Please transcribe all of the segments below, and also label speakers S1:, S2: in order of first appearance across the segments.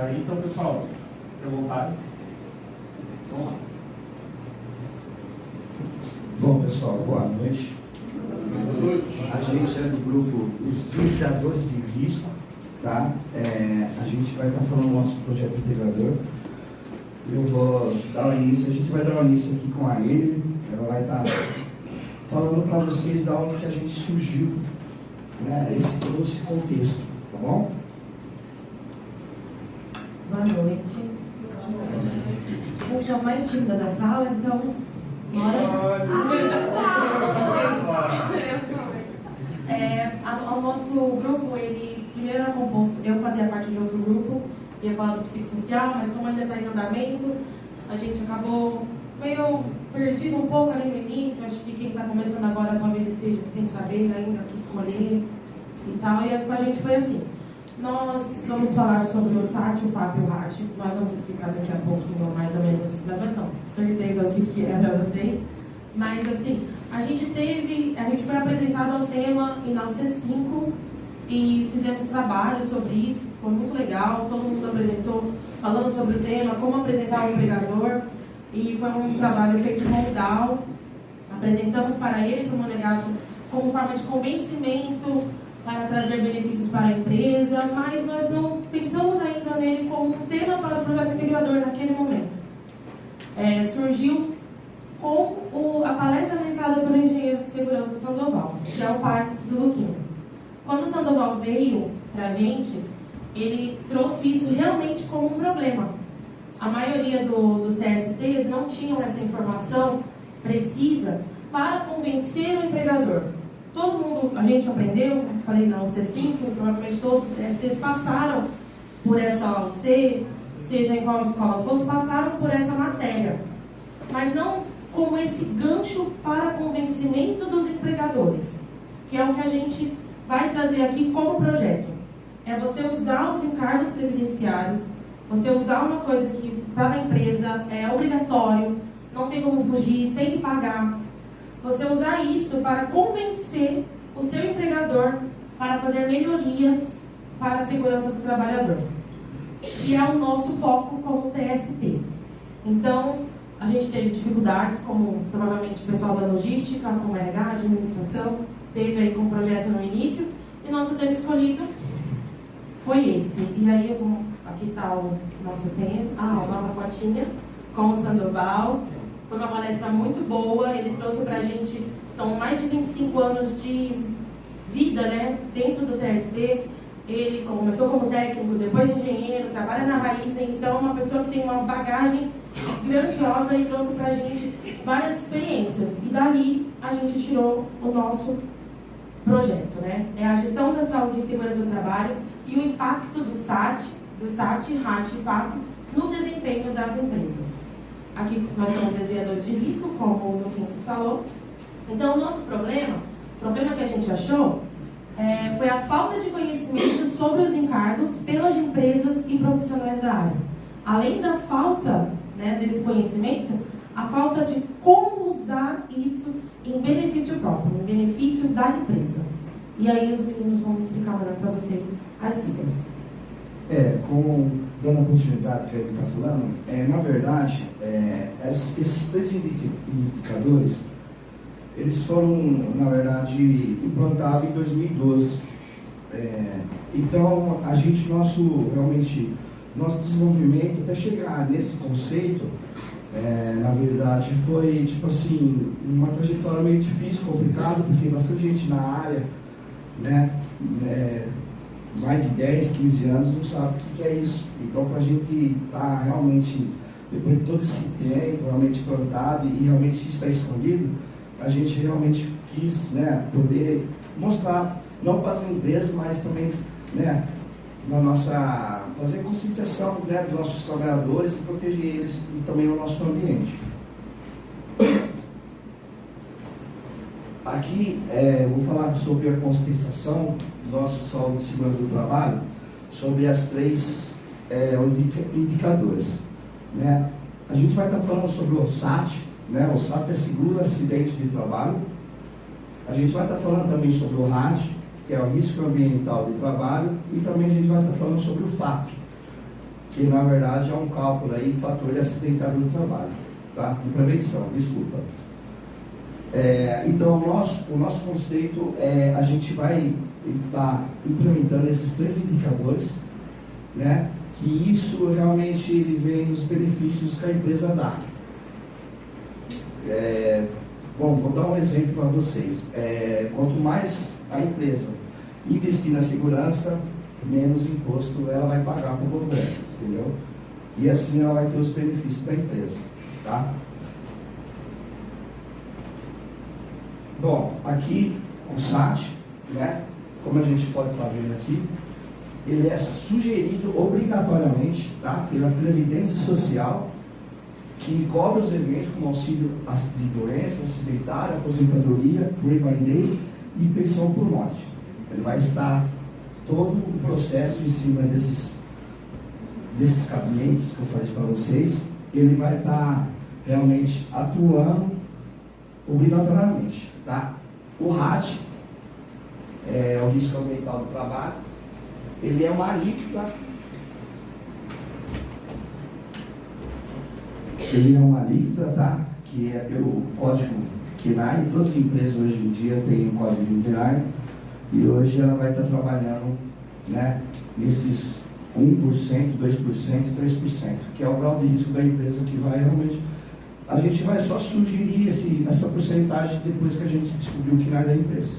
S1: Então, pessoal, fique à vontade. Vamos lá.
S2: Bom, pessoal, boa noite. A gente é do grupo Os Gerenciadores de Risco, tá? A gente vai estar falando do nosso projeto integrador. Eu vou dar o início, a gente vai dar o início aqui com a Emily. Ela vai estar falando para vocês da onde que a gente surgiu, né? Todo esse contexto, tá bom?
S3: Boa noite. Eu sou a mais tímida da sala, então. O nosso grupo, ele primeiro era composto. Eu fazia parte de outro grupo, ia falar do psicossocial, mas como ainda está em andamento, a gente acabou meio perdido um pouco ali no início. Acho que quem está começando agora talvez esteja sem saber ainda o que escolher e tal. E a gente foi assim. Nós vamos falar sobre o SAT, o FAP e o RAT. Nós vamos explicar daqui a pouquinho, mais ou menos não, certeza o que é para vocês. Mas assim, a gente foi apresentado ao tema em C5 e fizemos trabalho sobre isso, foi muito legal, todo mundo apresentou falando sobre o tema, como apresentar o empregador, e foi um trabalho feito com o DAO. Apresentamos para ele, para o Monegato, como forma de convencimento, para trazer benefícios para a empresa, mas nós não pensamos ainda nele como um tema para o projeto integrador naquele momento. Surgiu com a palestra realizada pelo engenheiro de segurança Sandoval, que é o pai do Luquinho. Quando o Sandoval veio para a gente, ele trouxe isso realmente como um problema. A maioria dos TSTs não tinham essa informação precisa para convencer o empregador. Todo mundo, a gente aprendeu, falei na C5, provavelmente todos os TSTs passaram por essa OC, seja em qual escola fosse, passaram por essa matéria. Mas não como esse gancho para convencimento dos empregadores, que é o que a gente vai trazer aqui como projeto. É você usar os encargos previdenciários, você usar uma coisa que está na empresa, é obrigatório, não tem como fugir, tem que pagar. Você usar isso para convencer o seu empregador para fazer melhorias para a segurança do trabalhador. E é o nosso foco como TST. Então, a gente teve dificuldades, como provavelmente o pessoal da logística, como RH, administração, teve aí com o projeto no início, e nosso tema escolhido foi esse. E aí, aqui está o nosso tema, a nossa fotinha com o Sandoval. Foi uma palestra muito boa, ele trouxe pra gente, são mais de 25 anos de vida, né, dentro do TST. Ele começou como técnico, depois engenheiro, trabalha na Raiz, então é uma pessoa que tem uma bagagem grandiosa e trouxe pra gente várias experiências. E dali a gente tirou o nosso projeto, né? É a gestão da saúde e segurança do trabalho e o impacto do SAT, RAT e FAP no desempenho das empresas. Aqui nós somos desviadores de risco, como o Luquinhas falou. Então, o nosso problema que a gente achou, foi a falta de conhecimento sobre os encargos pelas empresas e profissionais da área. Além da falta, né, desse conhecimento, a falta de como usar isso em benefício próprio, em benefício da empresa. E aí os meninos vão explicar melhor para vocês as siglas.
S2: Dando a continuidade que ele está falando, na verdade, esses três indicadores, eles foram, na verdade, implantados em 2012. Então, nosso desenvolvimento até chegar nesse conceito, na verdade, foi, tipo assim, uma trajetória meio difícil, complicada, porque bastante gente na área, né, mais de 10, 15 anos não sabe o que é isso. Então, para a gente estar realmente, depois de todo esse tempo, realmente plantado e realmente está escondido, a gente realmente quis, né, poder mostrar, não para as empresas, mas também, né, fazer conscientização, né, dos nossos trabalhadores e proteger eles e também o nosso ambiente. Aqui, vou falar sobre a conscientização do nosso saúde e segurança do trabalho, sobre as três indicadores, né? A gente vai estar falando sobre o SAT, né? O SAT é seguro acidente de trabalho. A gente vai estar falando também sobre o RAT, que é o risco ambiental de trabalho, e também a gente vai estar falando sobre o FAP, que na verdade é um cálculo aí, fator de acidentalidade do trabalho, tá? De prevenção, desculpa. Então, o nosso conceito a gente vai estar implementando esses 3 indicadores, né? Que isso realmente ele vem nos benefícios que a empresa dá. Bom, vou dar um exemplo para vocês. Quanto mais a empresa investir na segurança, menos imposto ela vai pagar para o governo, entendeu? E assim ela vai ter os benefícios da empresa, tá? Bom, aqui o SAT, né? Como a gente pode estar vendo aqui, ele é sugerido obrigatoriamente, tá? Pela Previdência Social, que cobre os eventos como auxílio de doença, acidentária, aposentadoria, por invalidez e pensão por morte. Ele vai estar todo o processo em cima desses gabinetes que eu falei para vocês, ele vai estar realmente atuando obrigatoriamente, tá? O RAT, o risco ambiental do trabalho, ele é uma alíquota. Ele é uma alíquota, tá? Que é pelo código KNAI. Todas as empresas hoje em dia têm o código KNAI e hoje ela vai estar trabalhando, né, nesses 1%, 2%, 3%, que é o grau de risco da empresa que vai realmente. A gente vai só sugerir essa porcentagem depois que a gente descobrir o KNAI da empresa.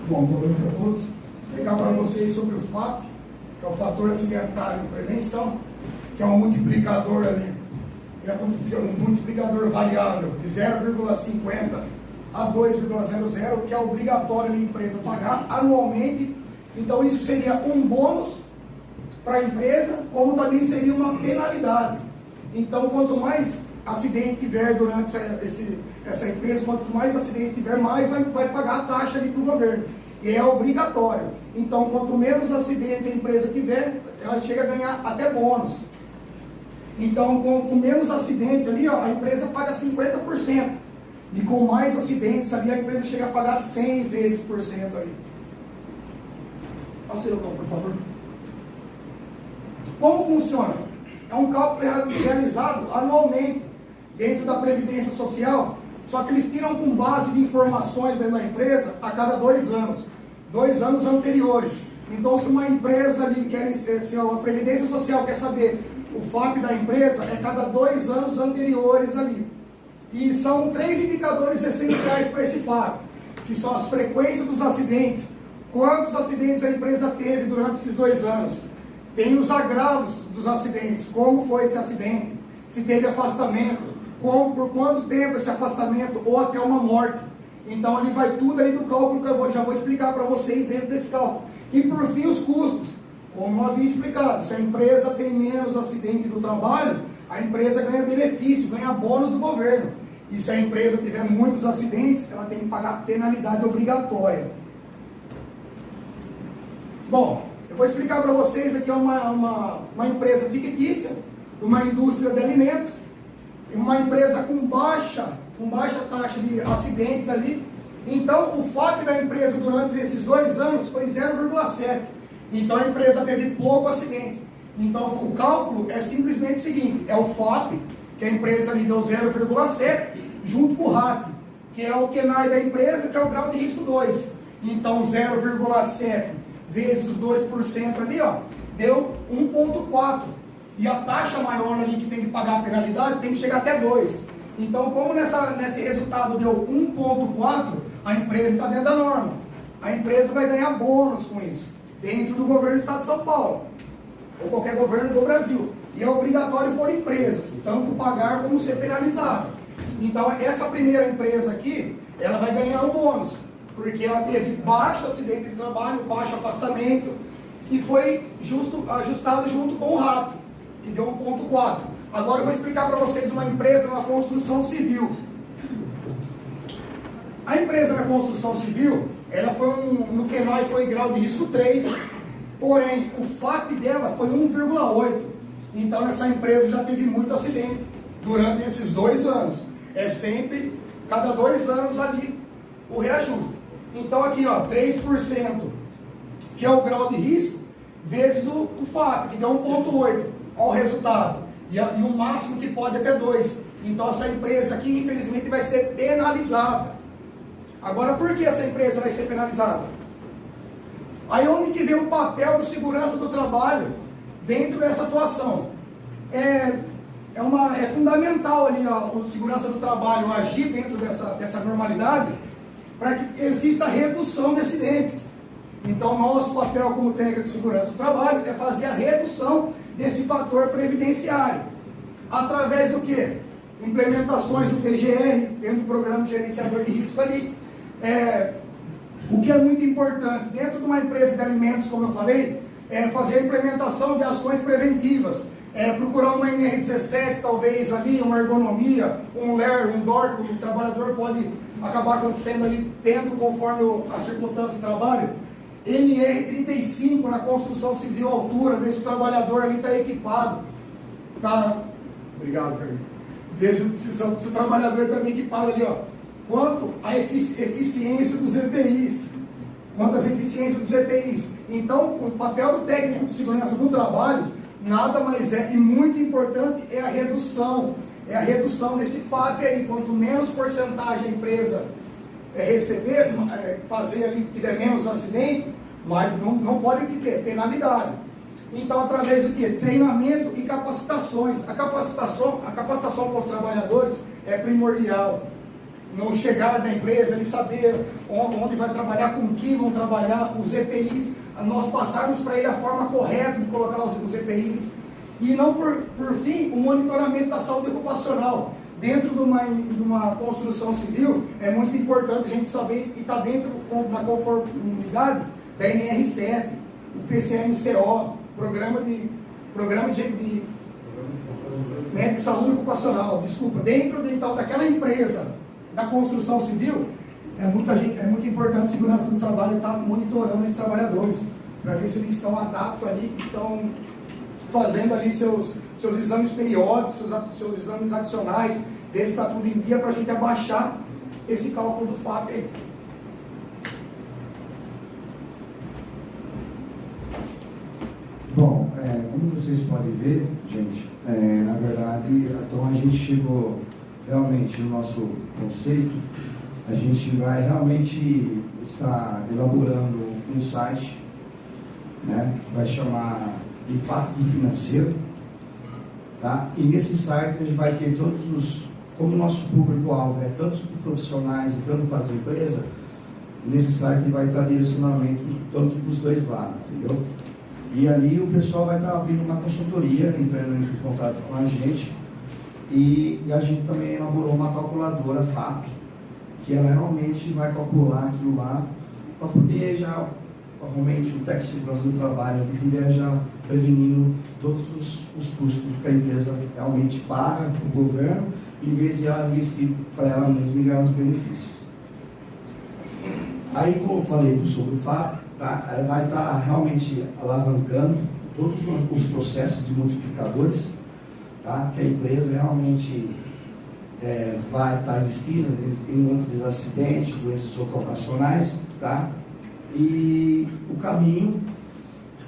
S4: Bom, boa noite a todos. Vou explicar para vocês sobre o FAP, que é o fator acidentário de prevenção, que é um multiplicador ali, um multiplicador variável de 0,50 a 2,00, que é obrigatório a empresa pagar anualmente. Então isso seria um bônus para a empresa, como também seria uma penalidade. Então quanto mais acidente tiver durante essa empresa, quanto mais acidente tiver, mais vai pagar a taxa ali para o governo. E é obrigatório. Então, quanto menos acidente a empresa tiver, ela chega a ganhar até bônus. Então, com menos acidente ali, ó, a empresa paga 50%. E com mais acidentes ali, a empresa chega a pagar 100 vezes por cento ali. Passa aí, por favor. Como funciona? É um cálculo realizado anualmente dentro da Previdência Social, só que eles tiram com base de informações dentro da empresa a cada 2 anos. 2 anos anteriores. Então, se uma empresa ali se a Previdência Social quer saber o FAP da empresa, é cada 2 anos anteriores ali. E são 3 indicadores essenciais para esse FAP, que são as frequências dos acidentes, quantos acidentes a empresa teve durante esses 2 anos, tem os agravos dos acidentes, como foi esse acidente, se teve afastamento, por quanto tempo esse afastamento ou até uma morte. Então ali vai tudo ali do cálculo que eu já vou explicar para vocês dentro desse cálculo. E por fim os custos, como eu havia explicado, se a empresa tem menos acidente do trabalho, a empresa ganha benefício, ganha bônus do governo. E se a empresa tiver muitos acidentes, ela tem que pagar penalidade obrigatória. Bom, eu vou explicar para vocês aqui uma empresa fictícia, uma indústria de alimento, uma empresa com baixa taxa de acidentes ali. Então, o FAP da empresa durante esses 2 anos foi 0,7. Então, a empresa teve pouco acidente. Então, o cálculo é simplesmente o seguinte, é o FAP, que a empresa lhe deu 0,7, junto com o RAT, que é o KNAI da empresa, que é o grau de risco 2. Então, 0,7 vezes os 2% ali, ó, deu 1,4. E a taxa maior ali que tem que pagar a penalidade tem que chegar até 2. Então, como nesse resultado deu 1,4, a empresa está dentro da norma. A empresa vai ganhar bônus com isso, dentro do governo do Estado de São Paulo, ou qualquer governo do Brasil. E é obrigatório por empresas, tanto pagar como ser penalizado. Então, essa primeira empresa aqui, ela vai ganhar um bônus, porque ela teve baixo acidente de trabalho, baixo afastamento, e foi ajustado junto com o RAT, que deu 1,4. Agora eu vou explicar para vocês uma empresa na construção civil. A empresa na construção civil, ela foi no KNAI foi grau de risco 3, porém o FAP dela foi 1,8. Então essa empresa já teve muito acidente durante esses 2 anos. É sempre, cada 2 anos ali, o reajuste. Então aqui, ó, 3%, que é o grau de risco, vezes o FAP, que deu 1,8. Olha o resultado. E o máximo que pode é até 2. Então essa empresa aqui, infelizmente, vai ser penalizada. Agora, por que essa empresa vai ser penalizada? Aí onde que vem o papel do segurança do trabalho dentro dessa atuação? É fundamental ali o segurança do trabalho agir dentro dessa normalidade para que exista redução de acidentes. Então, nosso papel como técnico de segurança do trabalho é fazer a redução desse fator previdenciário. Através do quê? Implementações do PGR, dentro do programa de gerenciador de risco ali. O que é muito importante, dentro de uma empresa de alimentos, como eu falei, é fazer a implementação de ações preventivas. Procurar uma NR17, talvez ali, uma ergonomia, um LER, um DOR, que o trabalhador pode acabar acontecendo ali, tendo conforme a circunstância de trabalho. NR35 na construção civil altura, ver se o trabalhador ali está equipado. Tá? Obrigado, Carlos. Ver se o trabalhador está bem equipado ali, ó. Quanto à eficiência dos EPIs. Quanto às eficiências dos EPIs. Então, o papel do técnico de segurança do trabalho nada mais é, e muito importante, é a redução. É a redução desse FAP aí. Quanto menos porcentagem a empresa receber, fazer ali, tiver menos acidente, mas não pode ter penalidade. Então, através do que? Treinamento e capacitações. A capacitação com os trabalhadores é primordial. No chegar da empresa, ele saber onde vai trabalhar, com que vão trabalhar, os EPIs, nós passarmos para ele a forma correta de colocar os EPIs. E não, por fim, o monitoramento da saúde ocupacional. Dentro de uma construção civil, é muito importante a gente saber e estar dentro da conformidade da NR7, o PCMCO, Programa de Médico de Saúde Ocupacional, desculpa, dentro daquela empresa da construção civil, é muito importante a segurança do trabalho estar monitorando esses trabalhadores, para ver se eles estão adaptos ali, estão fazendo ali seus exames periódicos, seus exames adicionais, ver se está tudo em dia, para a gente abaixar esse cálculo do FAP aí.
S2: Bom, como vocês podem ver, gente, na verdade, então a gente chegou realmente no nosso conceito, a gente vai realmente estar elaborando um site, né, que vai chamar Impacto Financeiro, tá? E nesse site a gente vai ter todos os, como o nosso público-alvo é tanto para profissionais e tanto para as empresas, nesse site vai estar direcionamento tanto para os dois lados, entendeu? E ali o pessoal vai estar abrindo uma consultoria, entrando em contato com a gente, e a gente também elaborou uma calculadora FAP, que ela realmente vai calcular aquilo lá, para poder já, realmente, o técnico de segurança do trabalho, que estiver já prevenindo todos os custos que a empresa realmente paga para o governo, em vez de ela investir para ela mesma e ganhar os benefícios. Aí, como eu falei sobre o FAP, tá? Ela vai estar realmente alavancando todos os processos de multiplicadores, tá? Que a empresa realmente vai estar investindo em muitos acidentes, doenças ocupacionais, tá? E o caminho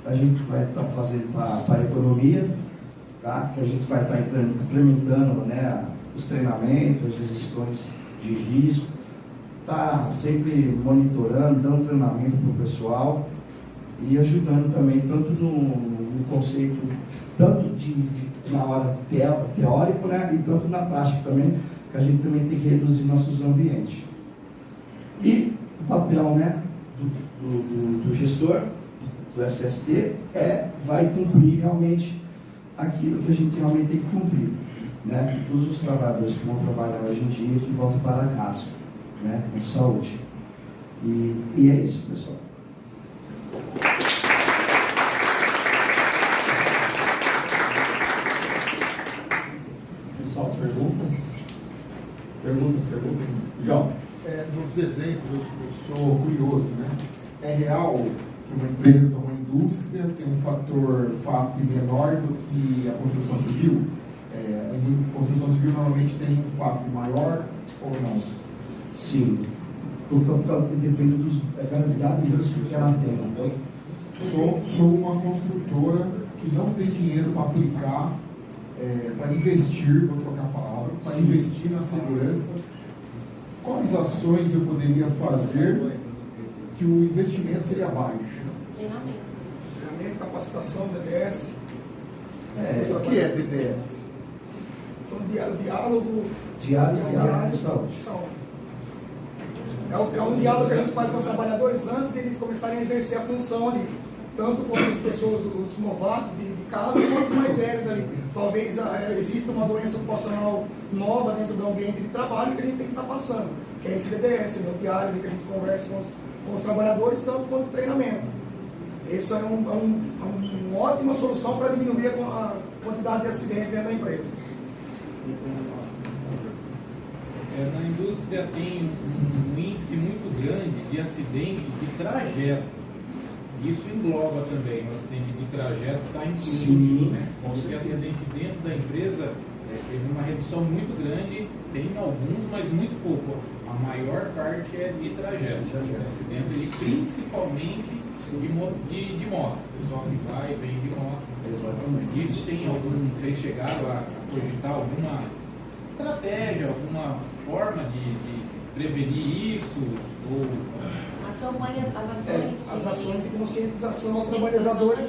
S2: a gente vai estar fazendo para a economia, tá? Que a gente vai estar implementando, né, os treinamentos, as gestões de risco, tá sempre monitorando, dando treinamento para o pessoal e ajudando também tanto no conceito, tanto na hora teórico, né, e tanto na prática também, que a gente também tem que reduzir nossos ambientes. E o papel, né, do gestor, do SST, vai cumprir realmente aquilo que a gente realmente tem que cumprir, né? Todos os trabalhadores que vão trabalhar hoje em dia que voltam para casa, né, com saúde. E é isso, pessoal.
S1: Pessoal, perguntas? Perguntas? João?
S5: Nos exemplos, eu sou curioso, né? É real que uma empresa, uma indústria tem um fator FAP menor do que a construção civil? A construção civil normalmente tem um FAP maior ou não?
S2: Sim. depende da gravidade do risco que ela tem. Então,
S5: Sou uma construtora que não tem dinheiro para aplicar, para investir, vou trocar a palavra, para investir na segurança. Quais ações eu poderia fazer que o investimento seria baixo?
S4: Treinamento, capacitação, DDS.
S5: O que é DDS?
S4: São diálogo
S2: de saúde.
S4: É um diálogo que a gente faz com os trabalhadores antes de eles começarem a exercer a função ali. Tanto com as pessoas, os novatos de casa, quanto os mais velhos ali. Talvez exista uma doença ocupacional nova dentro do ambiente de trabalho que a gente tem que estar passando. Que é esse DDS, o diário que a gente conversa com os trabalhadores, tanto quanto o treinamento. Isso é uma ótima solução para diminuir a quantidade de acidentes dentro da empresa.
S6: Na indústria tem um índice muito grande de acidente de trajeto. Isso engloba também, o acidente de trajeto está incluído.
S2: Sim,
S6: né?
S2: com
S6: Porque
S2: certeza.
S6: acidente dentro da empresa teve uma redução muito grande, tem alguns, mas muito pouco. A maior parte é de trajeto. Acidente principalmente de moto. O pessoal que vai e vem de moto.
S2: Exatamente.
S6: Isso tem algum, vocês chegaram a cogitar alguma estratégia, alguma forma de prevenir isso? Ou
S3: As campanhas,
S4: As ações de conscientização aos trabalhadores,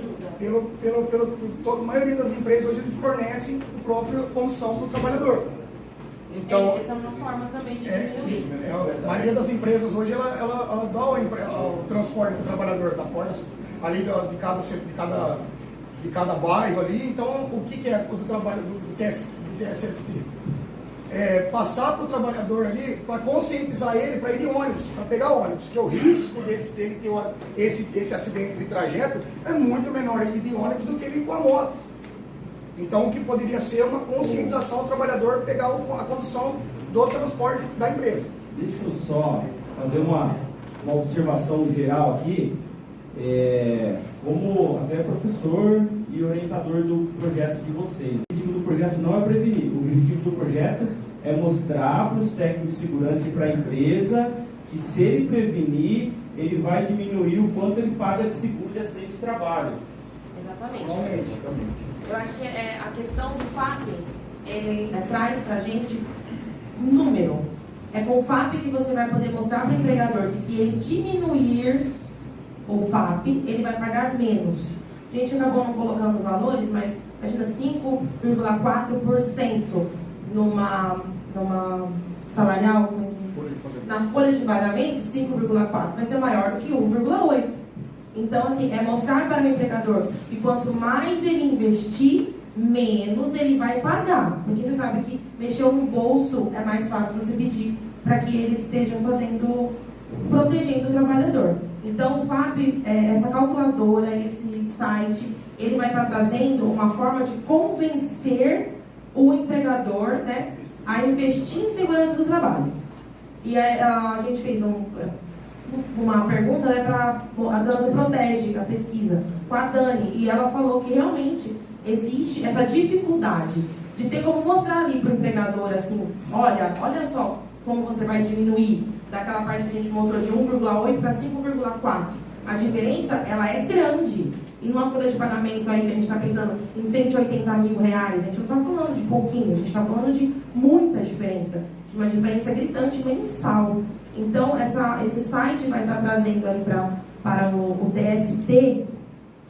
S4: a maioria das empresas hoje eles fornecem a própria condução do trabalhador. Então,
S3: essa é uma forma também de diminuir.
S4: a maioria das empresas hoje ela dá o transporte do trabalhador da porta ali de cada bairro ali. Então, o que é o do trabalho do TSST? Passar para o trabalhador ali, para conscientizar ele, para ir de ônibus, para pegar o ônibus, que o risco dele ter esse acidente de trajeto é muito menor ele ir de ônibus do que ele ir com a moto. Então, o que poderia ser uma conscientização ao trabalhador pegar a condução do transporte da empresa.
S7: Deixa eu só fazer uma observação geral aqui. Como até professor e orientador do projeto de vocês. O objetivo do projeto não é prevenir, o objetivo do projeto é mostrar para os técnicos de segurança e para a empresa que se ele prevenir, ele vai diminuir o quanto ele paga de seguro de acidente de trabalho.
S3: Exatamente.
S4: Exatamente.
S3: Eu acho que a questão do FAP, ele traz pra gente um número. É com o FAP que você vai poder mostrar para o empregador que se ele diminuir o FAP, ele vai pagar menos. A gente acabou não colocando valores, mas imagina 5,4% numa salarial, na folha de pagamento, 5,4% vai ser maior do que 1,8%. Então, assim, é mostrar para o empregador que quanto mais ele investir, menos ele vai pagar. Porque você sabe que mexer no bolso é mais fácil você pedir para que eles estejam protegendo o trabalhador. Então, o FAP, essa calculadora, esse site, ele vai estar trazendo uma forma de convencer o empregador, né, a investir em segurança do trabalho. E a gente fez uma pergunta, né, para a Dani Protege, a pesquisa, com a Dani, e ela falou que realmente existe essa dificuldade de ter como mostrar ali para o empregador, assim, olha só como você vai diminuir daquela parte que a gente mostrou de 1,8 para 5,4. A diferença, ela é grande. E numa folha de pagamento aí que a gente está pensando em 180 mil reais, a gente não está falando de pouquinho, a gente está falando de muita diferença, de uma diferença gritante mensal. Então, esse site vai estar trazendo aí para o TST,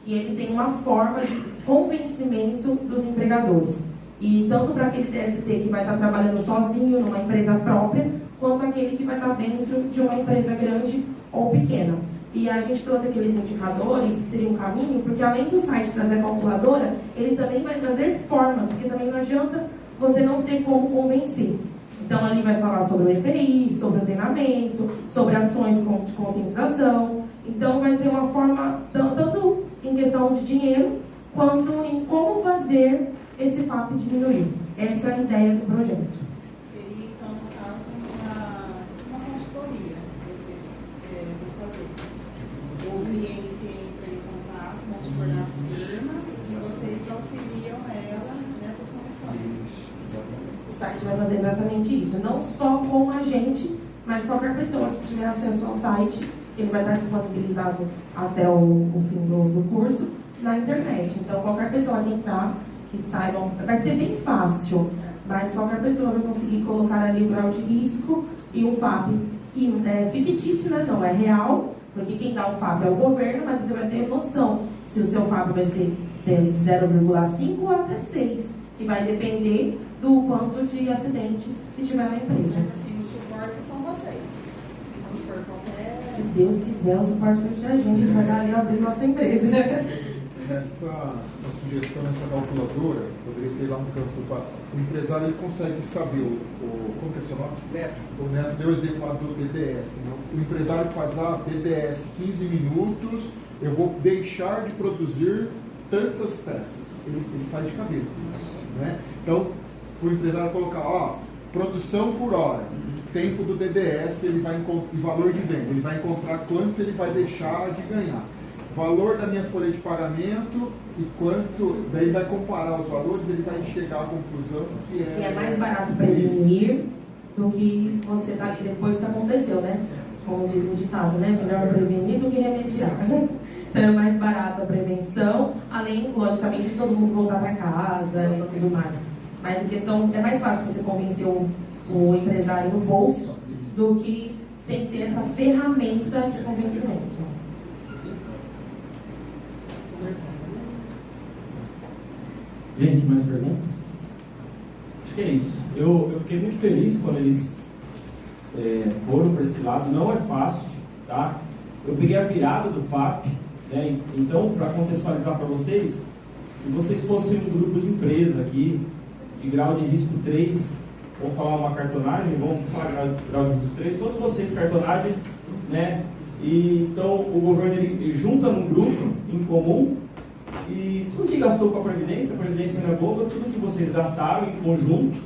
S3: que ele tem uma forma de convencimento dos empregadores. E tanto para aquele TST que vai estar trabalhando sozinho numa empresa própria, quanto aquele que vai estar dentro de uma empresa grande ou pequena. E a gente trouxe aqueles indicadores, que seria um caminho, porque além do site trazer a calculadora, ele também vai trazer formas, porque também não adianta você não ter como convencer. Então, ali vai falar sobre o EPI, sobre o treinamento, sobre ações de conscientização. Então, vai ter uma forma, tanto em questão de dinheiro, quanto em como fazer esse FAP diminuir. Essa é a ideia do projeto.
S8: Seria, então, no caso, uma consultoria que vocês vão fazer. O cliente entra em contato, vamos supor, na firma, e vocês auxiliam ela nessas condições.
S3: O site vai fazer exatamente isso, não só com a gente, mas qualquer pessoa que tiver acesso ao site, ele vai estar disponibilizado até o fim do curso na internet. Então, qualquer pessoa que entrar, que saibam, vai ser bem fácil, mas qualquer pessoa vai conseguir colocar ali o grau de risco e o FAP. E é fictício, né? Não é real, porque quem dá o FAP é o governo, mas você vai ter noção se o seu FAP vai ser de 0,5 ou até 6, que vai depender do quanto de acidentes que tiver na empresa.
S8: Mas assim, o suporte são vocês. Vamos por qualquer...
S3: Se Deus quiser, o suporte vai ser a gente vai estar ali abrindo nossa empresa.
S5: Na sugestão, nessa calculadora, poderia ter lá um campo para o empresário, ele consegue saber como que é seu nome?
S4: Neto.
S5: O Neto deu o exemplo lá do DDS. Né? O empresário faz DDS 15 minutos, eu vou deixar de produzir tantas peças. Ele faz de cabeça. Né? Então, o empresário colocar, produção por hora, tempo do DDS, ele vai e valor de venda, ele vai encontrar quanto ele vai deixar de ganhar. Valor da minha folha de pagamento e quanto, daí ele vai comparar os valores, ele vai chegar à conclusão que
S3: é mais barato prevenir do que você tá ali depois que aconteceu, né? Como diz o ditado, né? Melhor prevenir do que remediar. Então é mais barato a prevenção, além, logicamente, de todo mundo voltar para casa e tudo mais. Mas em questão, é mais fácil você convencer o empresário no bolso do que sem ter essa ferramenta de convencimento.
S7: Gente, mais perguntas? Acho que é isso. Eu fiquei muito feliz quando eles foram para esse lado. Não é fácil, tá? Eu peguei a virada do FAP, né? Então, para contextualizar para vocês, se vocês fossem um grupo de empresa aqui, de grau de risco 3, vamos falar uma cartonagem, vamos falar grau de risco 3, todos vocês cartonagem, né? E, então, o governo ele junta num grupo em comum e tudo que gastou com a Previdência não é boba, tudo que vocês gastaram em conjunto,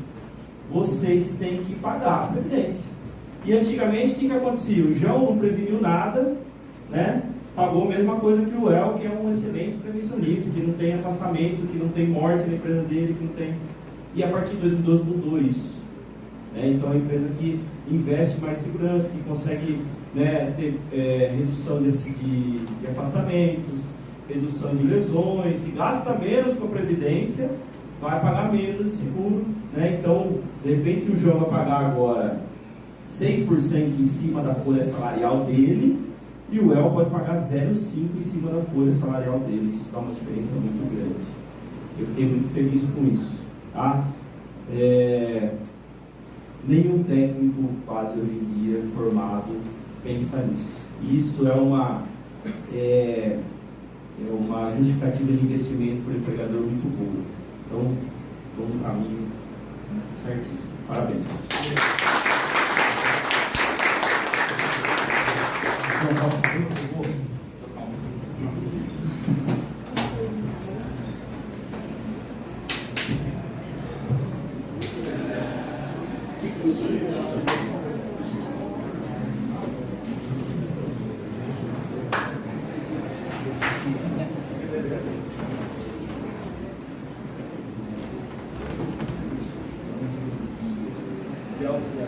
S7: vocês têm que pagar a Previdência. E antigamente, o que acontecia? O João não preveniu nada, né? Pagou a mesma coisa que o El, que é um excelente prevencionista, que não tem afastamento, que não tem morte na empresa dele, que não tem... E a partir de 2012 mudou isso. Né? Então, é uma empresa que investe mais segurança, que consegue, né, ter redução de afastamentos, redução de lesões, se gasta menos com a Previdência, vai pagar menos de seguro. Né? Então, de repente, o João vai pagar agora 6% em cima da folha salarial dele e o El pode pagar 0,5% em cima da folha salarial dele. Isso dá uma diferença muito grande. Eu fiquei muito feliz com isso. Tá? Nenhum técnico quase hoje em dia formado pensa nisso. Isso é uma justificativa de investimento para o empregador muito boa. Então, estou no caminho certíssimo. Parabéns.
S2: Legal, você